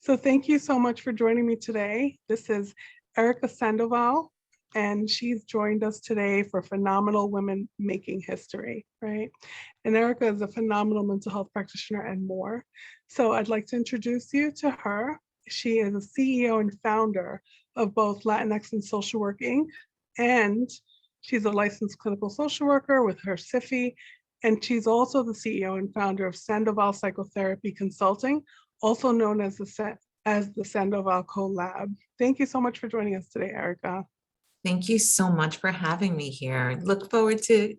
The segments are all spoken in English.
So thank you so much for joining me today. This is Erica Sandoval, and she's joined us today for Phenomenal Women Making History, right? And Erica is a phenomenal mental health practitioner and more. So I'd like to introduce you to her. She is a CEO and founder of both Latinx and Social Work Inc. And she's a licensed clinical social worker with her SIFI. And she's also the CEO and founder of Sandoval Psychotherapy Consulting, also known as the Sandoval CoLab. Thank you so much for joining us today, Erica. Thank you so much for having me here. Look forward to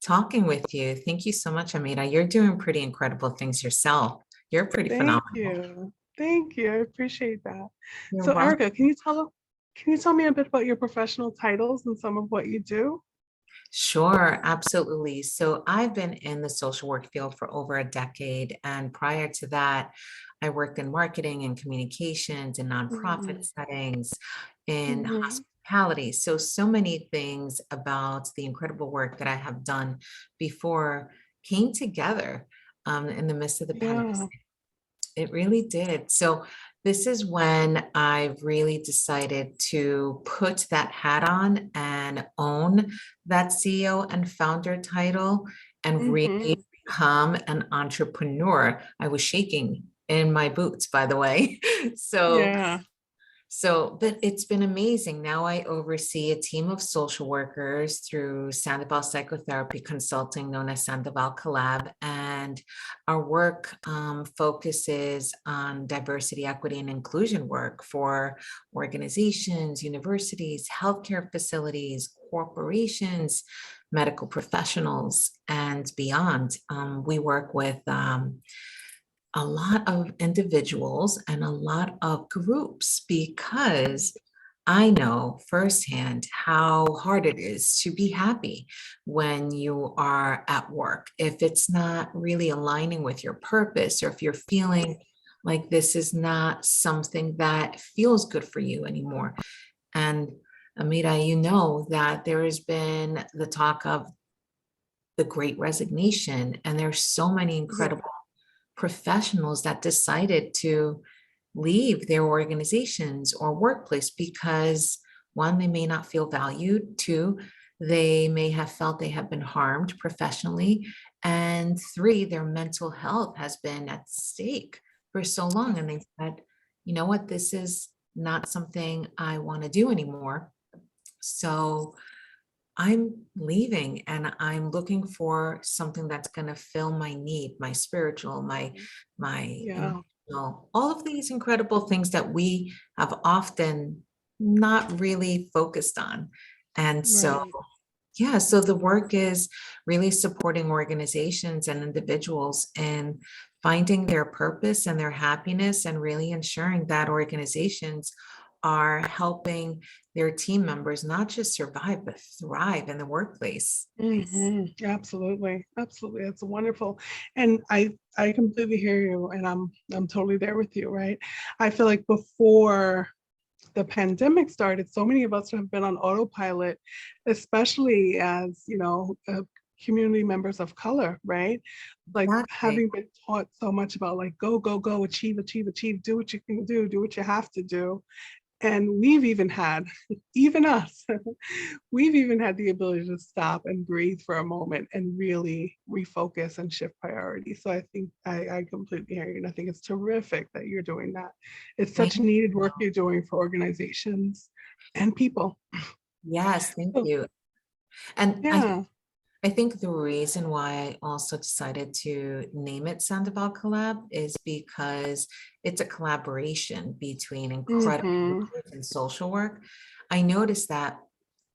talking with you. Thank you so much, Amita. You're doing pretty incredible things yourself. You're pretty Thank phenomenal. you. Thank you. I appreciate that. You're So, welcome. Erica, can you tell me a bit about your professional titles and some of what you do? Sure, absolutely. So I've been in the social work field for over a decade. And prior to that, I worked in marketing and communications in nonprofit settings, in Mm-hmm. hospitality. So many things about the incredible work that I have done before came together in the midst of the pandemic. Yeah. It really did. So this is when I really decided to put that hat on and own that CEO and founder title and Mm-hmm. really become an entrepreneur. I was shaking in my boots, by the way. So Yeah. but it's been amazing. Now I oversee a team of social workers through Sandoval Psychotherapy Consulting, known as Sandoval CoLab. And our work focuses on diversity, equity, and inclusion work for organizations, universities, healthcare facilities, corporations, medical professionals, and beyond. We work with a lot of individuals and a lot of groups because I know firsthand how hard it is to be happy when you are at work. If it's not really aligning with your purpose, or if you're feeling like this is not something that feels good for you anymore. And Amita, you know that there has been the talk of the great resignation, and there's so many Yeah. incredible professionals that decided to leave their organizations or workplace because one, they may not feel valued, two, they may have felt they have been harmed professionally, and three, their mental health has been at stake for so long. And they said, you know what, this is not something I want to do anymore. So I'm leaving and I'm looking for something that's going to fill my need, my spiritual, my Yeah. emotional, all of these incredible things that we have often not really focused on. And so, Right. yeah, so the work is really supporting organizations and individuals in finding their purpose and their happiness, and really ensuring that organizations are helping their team members not just survive, but thrive in the workplace. Absolutely. Absolutely. That's wonderful. And I completely hear you, and I'm totally there with you, right? I feel like before the pandemic started, so many of us have been on autopilot, especially as, community members of color, right? Like Exactly. having been taught so much about like go, go, go, achieve, achieve, achieve, do what you can do what you have to do. And we've even had, even us, we've even had the ability to stop and breathe for a moment and really refocus and shift priorities. So I think I completely hear you. And I think it's terrific that you're doing that. It's Thank such needed work you. you're doing for organizations and people. Yes, thank So, you. And yeah. I think the reason why I also decided to name it Sandoval Collab is because it's a collaboration between incredible Hmm. leaders in social work. I noticed that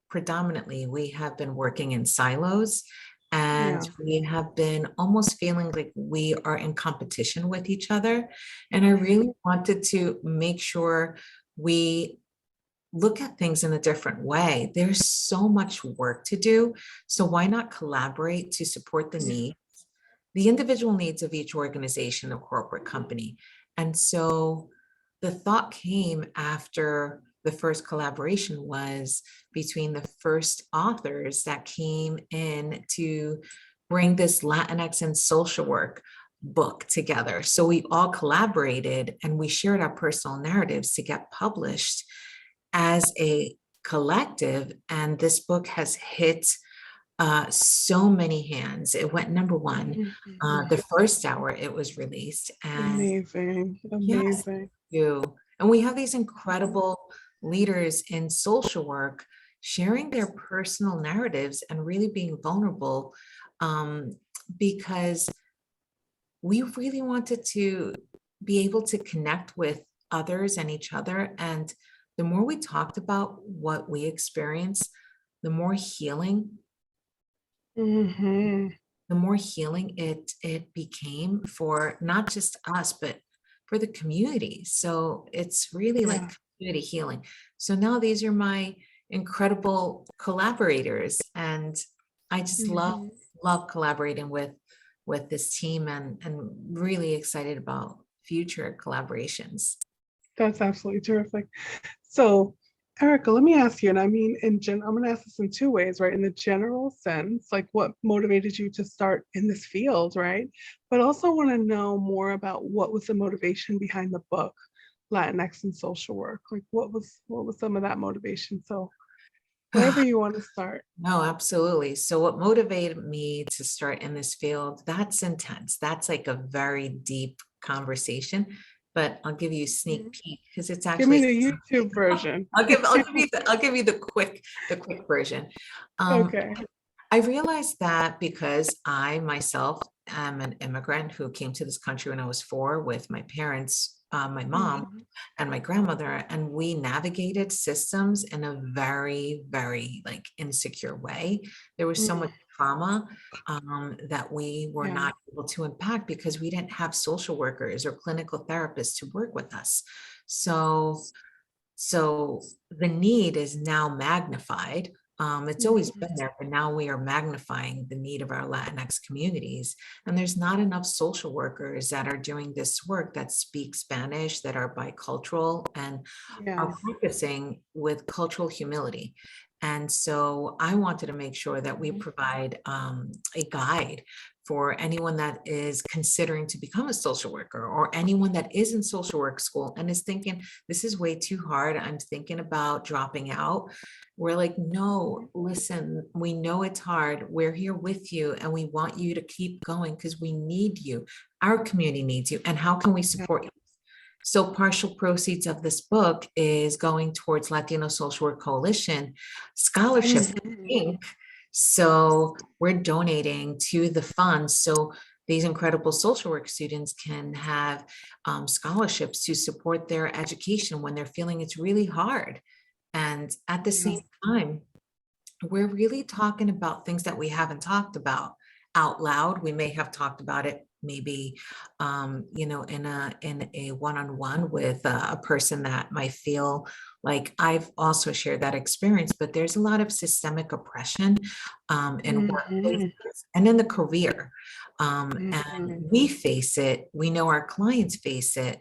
predominantly we have been working in silos, and Yeah. we have been almost feeling like we are in competition with each other. And I really wanted to make sure we look at things in a different way. There's so much work to do. So why not collaborate to support the individual needs of each organization or corporate company? And so the thought came after the first collaboration was between the first authors that came in to bring this Latinx and social work book together. So we all collaborated and we shared our personal narratives to get published as a collective. And this book has hit so many hands. It went number one the first hour it was released. And Amazing, yes, amazing. you. And we have these incredible leaders in social work sharing their personal narratives and really being vulnerable because we really wanted to be able to connect with others and each other. And the more we talked about what we experienced, the more healing, Hmm. the more healing it became for not just us, but for the community. So it's really like Yeah. community healing. So now these are my incredible collaborators, and I just Mhm. love collaborating with this team and really excited about future collaborations. That's absolutely terrific. So, Erica, let me ask you, and I mean, I'm going to ask this in two ways, right? In the general sense, like what motivated you to start in this field, right? But also want to know more about what was the motivation behind the book, Latinx and Social Work. Like, what was some of that motivation? So, wherever you want to start. No, absolutely. So what motivated me to start in this field, that's intense. That's like a very deep conversation, but I'll give you a sneak Mhm. peek because it's Give me actually the YouTube version. I'll give you the quick version. Um, Okay. I realized that because I myself am an immigrant who came to this country when I was 4 with my parents, my mom Mhm. and my grandmother, and we navigated systems in a very, very like insecure way. There was so Mm. much trauma that we were Yeah. not able to impact because we didn't have social workers or clinical therapists to work with us. So the need is now magnified. It's always Mhm. been there, but now we are magnifying the need of our Latinx communities. And there's not enough social workers that are doing this work that speak Spanish, that are bicultural, and are Yes. practicing with cultural humility. And so I wanted to make sure that we Mhm. provide a guide for anyone that is considering to become a social worker or anyone that is in social work school and is thinking, this is way too hard. I'm thinking about dropping out. We're like, no, listen, we know it's hard. We're here with you and we want you to keep going because we need you. Our community needs you. And how can we Yeah. support you? So partial proceeds of this book is going towards Latino Social Work Coalition Scholarship Mhm. Inc. So we're donating to the fund. So these incredible social work students can have scholarships to support their education when they're feeling it's really hard. And at the Yeah. same time, we're really talking about things that we haven't talked about out loud. We may have talked about it maybe in a one-on-one with a person that might feel like I've also shared that experience, but there's a lot of systemic oppression in workplaces Mhm. and in the career. And Mhm. we face it, we know our clients face it.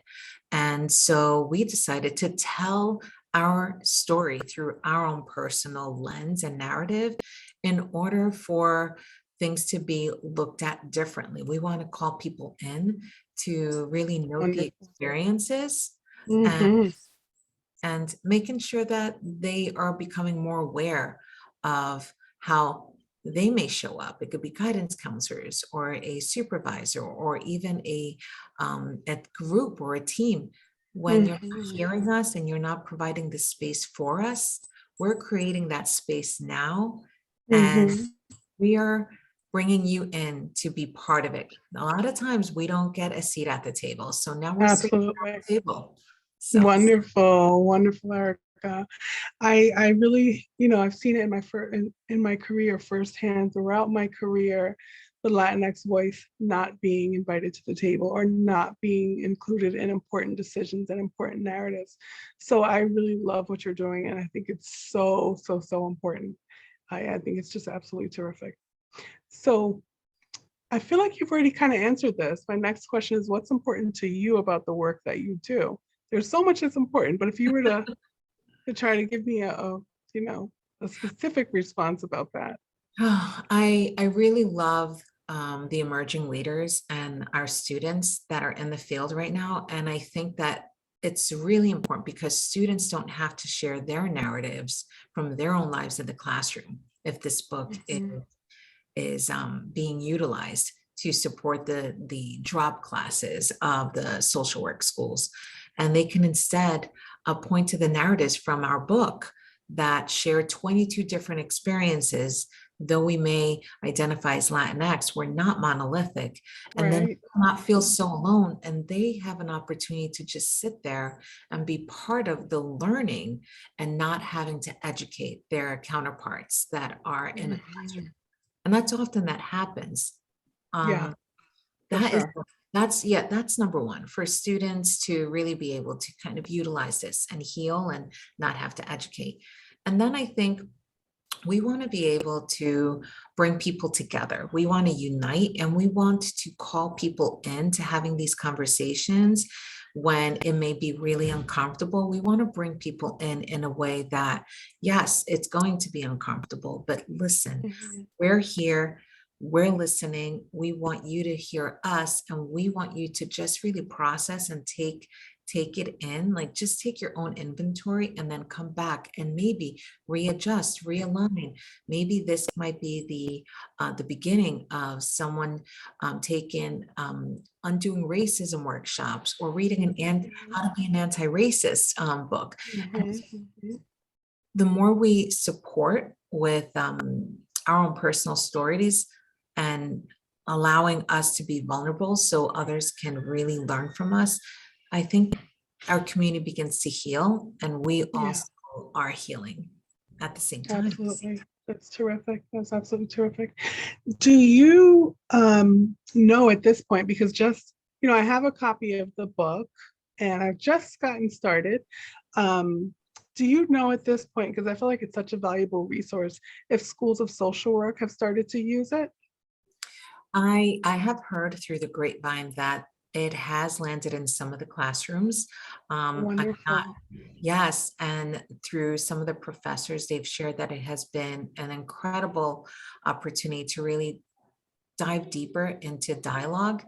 And so we decided to tell our story through our own personal lens and narrative in order for things to be looked at differently. We want to call people in to really note the Wonderful. experiences and Mhm. making sure that they are becoming more aware of how they may show up. It could be guidance counselors or a supervisor or even a group or a team. When you're not Mhm. hearing us and you're not providing the space for us, we're creating that space now, and Mhm. we are bringing you in to be part of it. A lot of times we don't get a seat at the table. So now we're sitting Absolutely. at the table. So Wonderful, wonderful, Erica. I really, I've seen it in in my career firsthand throughout my career, the Latinx voice not being invited to the table or not being included in important decisions and important narratives. So I really love what you're doing, and I think it's so, so, so important. I think it's just absolutely terrific. So I feel like you've already kind of answered this. My next question is, what's important to you about the work that you do? There's so much that's important, but if you were to try to give me you know, a specific response about that. I really love the emerging leaders and our students that are in the field right now. And I think that it's really important because students don't have to share their narratives from their own lives in the classroom if this book Mhm. is being utilized to support the drop classes of the social work schools. And they can instead point to the narratives from our book that share 22 different experiences. Though we may identify as Latinx, we're not monolithic. And then Right. not feel so alone. And they have an opportunity to just sit there and be part of the learning and not having to educate their counterparts that are in a classroom. Mhm. And that's often that happens. Yeah, Um, for that is, sure. that's number one for students to really be able to kind of utilize this and heal and not have to educate. And then I think we want to be able to bring people together. We want to unite and we want to call people into having these conversations when it may be really uncomfortable. We want to bring people in a way that, yes, it's going to be uncomfortable, but listen, Mhm. we're here. We're listening. We want you to hear us, and we want you to just really process and take it in, like just take your own inventory and then come back and maybe readjust, realign. Maybe this might be the beginning of someone taking undoing racism workshops or reading how to be an anti-racist book. And Mhm. Mhm. the more we support with our own personal stories and allowing us to be vulnerable so others can really learn from us, I think our community begins to heal and we Yeah, also are healing at the same time. absolutely. That's terrific. That's absolutely terrific. Do you know at this point, because just, I have a copy of the book and I've just gotten started. Um, do you know at this point, because I feel like it's such a valuable resource, if schools of social work have started to use it? I have heard through the grapevine that it has landed in some of the classrooms. I'm not, Wonderful. yes, and through some of the professors, they've shared that it has been an incredible opportunity to really dive deeper into dialogue.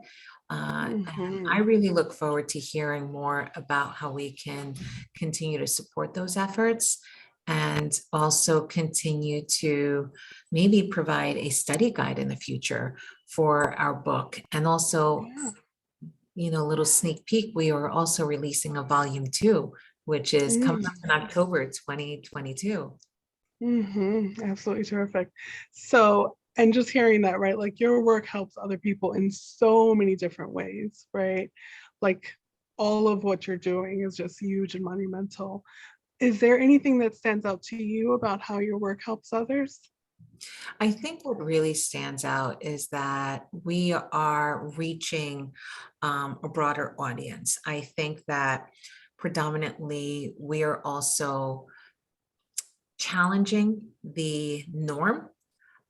And I Mhm. really look forward to hearing more about how we can continue to support those efforts and also continue to maybe provide a study guide in the future for our book. And also, Yeah. a little sneak peek, we are also releasing a volume 2, which is coming up in October 2022. Absolutely terrific. So, and just hearing that, right? Like your work helps other people in so many different ways, right? Like all of what you're doing is just huge and monumental. Is there anything that stands out to you about how your work helps others? I think what really stands out is that we are reaching a broader audience. I think that predominantly we are also challenging the norm.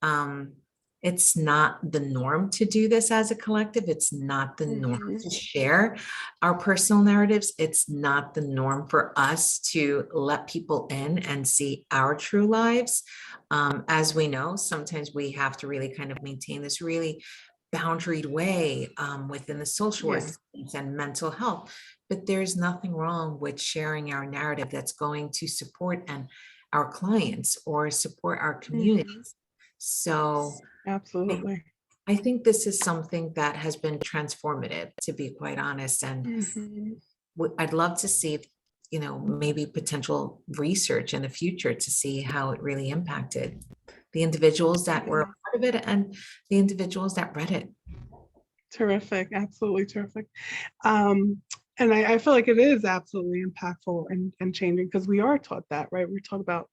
um, it's not the norm to do this as a collective. It's not the norm Mhm. to share our personal narratives. It's not the norm for us to let people in and see our true lives. As we know, sometimes we have to really kind of maintain this really boundaried way within the social work Yeah. space and mental health. But there's nothing wrong with sharing our narrative that's going to support and our clients or support our community. Mhm. So I, Absolutely. I think this is something that has been transformative, to be quite honest. And Mhm. I'd love to see, maybe potential research in the future to see how it really impacted the individuals that were a Yeah. part of it and the individuals that read it. Terrific. Absolutely terrific. And I feel like it is absolutely impactful and changing because we are taught that, right? We're taught about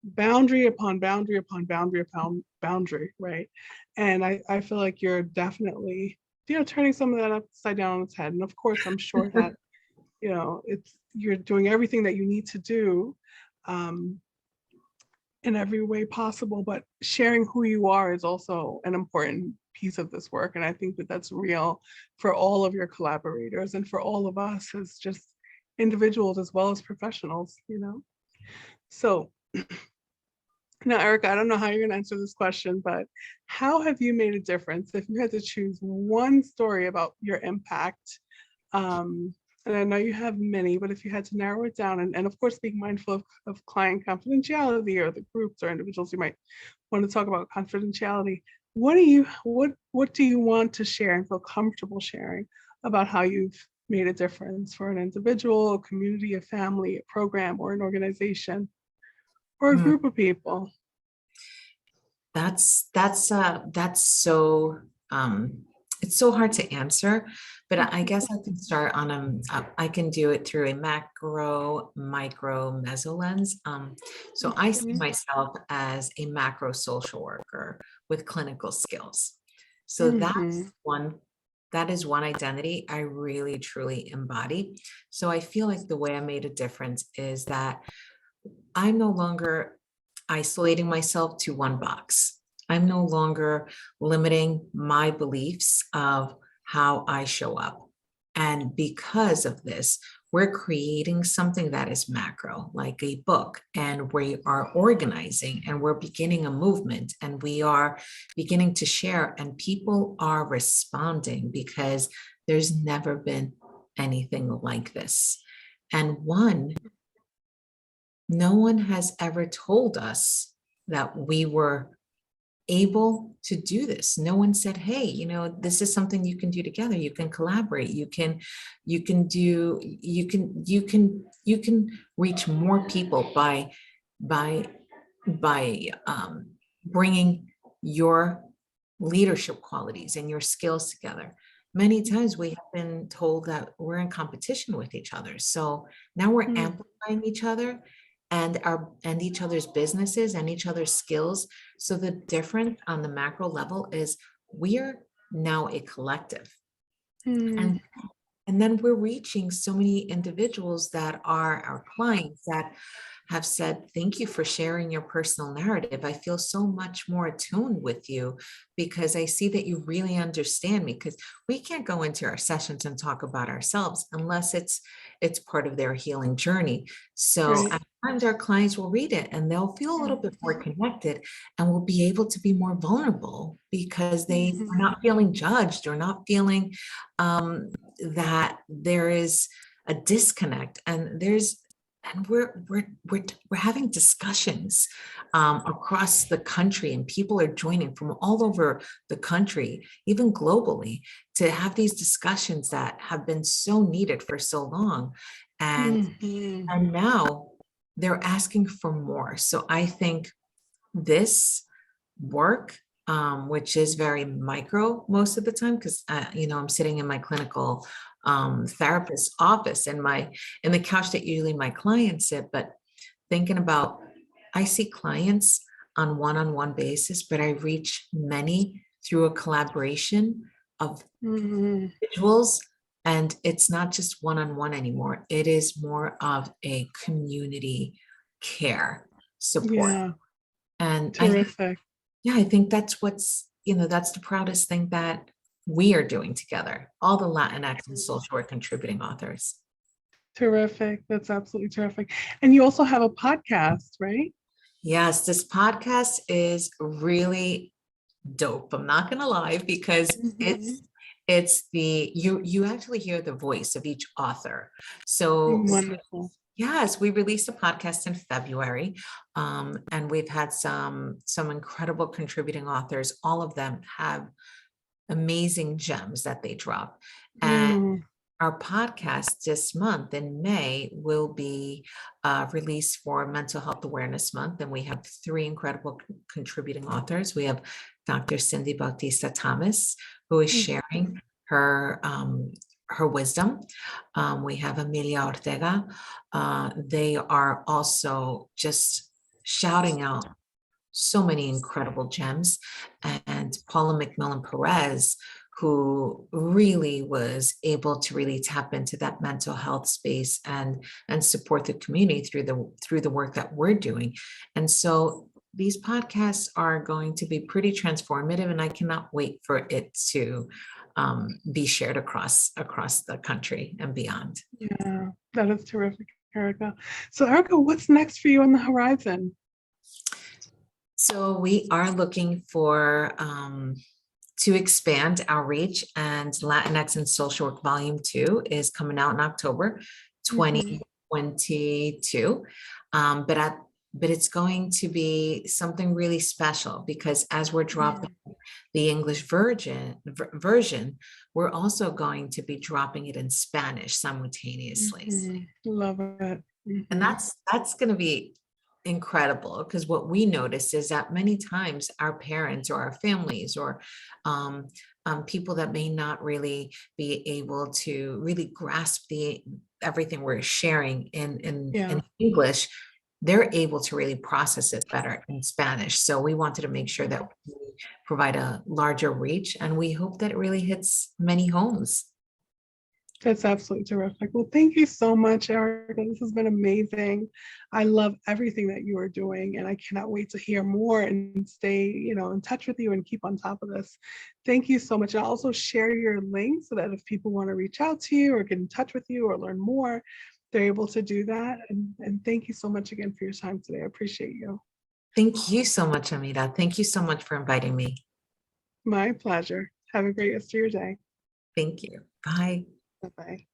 boundary upon boundary upon boundary upon boundary, right? And I feel like you're definitely, turning some of that upside down on its head. And of course, I'm sure that, it's you're doing everything that you need to do um, in every way possible, but sharing who you are is also an important piece of this work. And I think that that's real for all of your collaborators and for all of us as just individuals as well as professionals. So Now, Erica, I don't know how you're going to answer this question, but how have you made a difference if you had to choose one story about your impact? And I know you have many, but if you had to narrow it down, and of course, being mindful of client confidentiality or the groups or individuals you might want to talk about confidentiality, what do you want to share and feel comfortable sharing about how you've made a difference for an individual, a community, a family, a program, or an organization, or a Mm, group of people? that's so it's so hard to answer, but I guess I can start on I can do it through a macro, micro, meso lens. So I see Mhm, myself as a macro social worker with clinical skills. So mhm, that is one identity I really truly embody. So I feel like the way I made a difference is that I'm no longer isolating myself to one box. I'm no longer limiting my beliefs of how I show up. And because of this, we're creating something that is macro, like a book, and we are organizing and we're beginning a movement and we are beginning to share, and people are responding because there's never been anything like this. And no one has ever told us that we were able to do this. No one said, hey, this is something you can do together. You can collaborate. You can reach more people by by bringing your leadership qualities and your skills together. Many times we have been told that we're in competition with each other. So now we're mhm, amplifying each other and each other's businesses and each other's skills. So the difference on the macro level is we're now a collective. mhm, And and then we're reaching so many individuals that are our clients that have said, thank you for sharing your personal narrative. I feel so much more attuned with you because I see that you really understand me, because we can't go into our sessions and talk about ourselves unless it's part of their healing journey. So right. at times our clients will read it and they'll feel a little bit more connected and will be able to be more vulnerable because they are Mhm, not feeling judged or not feeling that there is a disconnect, and we're having discussions across the country, and people are joining from all over the country, even globally, to have these discussions that have been so needed for so long, and mhm, and now they're asking for more. So I think this work, which is very micro most of the time, because I'm sitting in my clinical therapist office in the couch that usually my clients sit, but thinking about, I see clients on one-on-one basis, but I reach many through a collaboration of mhm. individuals. And it's not just one-on-one anymore. It is more of a community care support. Yeah, And terrific. I think that's the proudest thing that we are doing together. All the Latinx and social work contributing authors. Terrific. That's absolutely terrific. And you also have a podcast, right? Yes, this podcast is really dope. I'm not gonna lie, because Mhm. you actually hear the voice of each author. So Wonderful. yes, we released a podcast in February, and we've had some incredible contributing authors. All of them have amazing gems that they drop. And Mm, our podcast this month in May will be released for Mental Health Awareness Month. And we have three incredible contributing authors. We have Dr. Cindy Bautista Thomas, who is mm, sharing her wisdom. We have Amelia Ortega. They are also just shouting out so many incredible gems. And Paula McMillan Perez, who really was able to really tap into that mental health space and support the community through the work that we're doing. And so these podcasts are going to be pretty transformative, and I cannot wait for it to be shared across the country and beyond. yeah, that is terrific, Erica. So, Erica, what's next for you on the horizon? So we are looking for to expand our reach, and Latinx and Social Work Volume 2 is coming out in October Mhm. 2022. But it's going to be something really special because as we're dropping the English version, we're also going to be dropping it in Spanish simultaneously. Love it. And that's going to be incredible because what we notice is that many times our parents or our families or people that may not really be able to really grasp the everything we're sharing Yeah, in English, they're able to really process it better in Spanish. So we wanted to make sure that we provide a larger reach, and we hope that it really hits many homes. that's absolutely terrific. Well, thank you so much, Erica. This has been amazing. I love everything that you are doing, and I cannot wait to hear more and stay, in touch with you and keep on top of this. Thank you so much. And I'll also share your link so that if people want to reach out to you or get in touch with you or learn more, they're able to do that. And thank you so much again for your time today. I appreciate you. Thank you so much, Amita. Thank you so much for inviting me. My pleasure. Have a great rest of your day. Thank you. Bye. Bye-bye.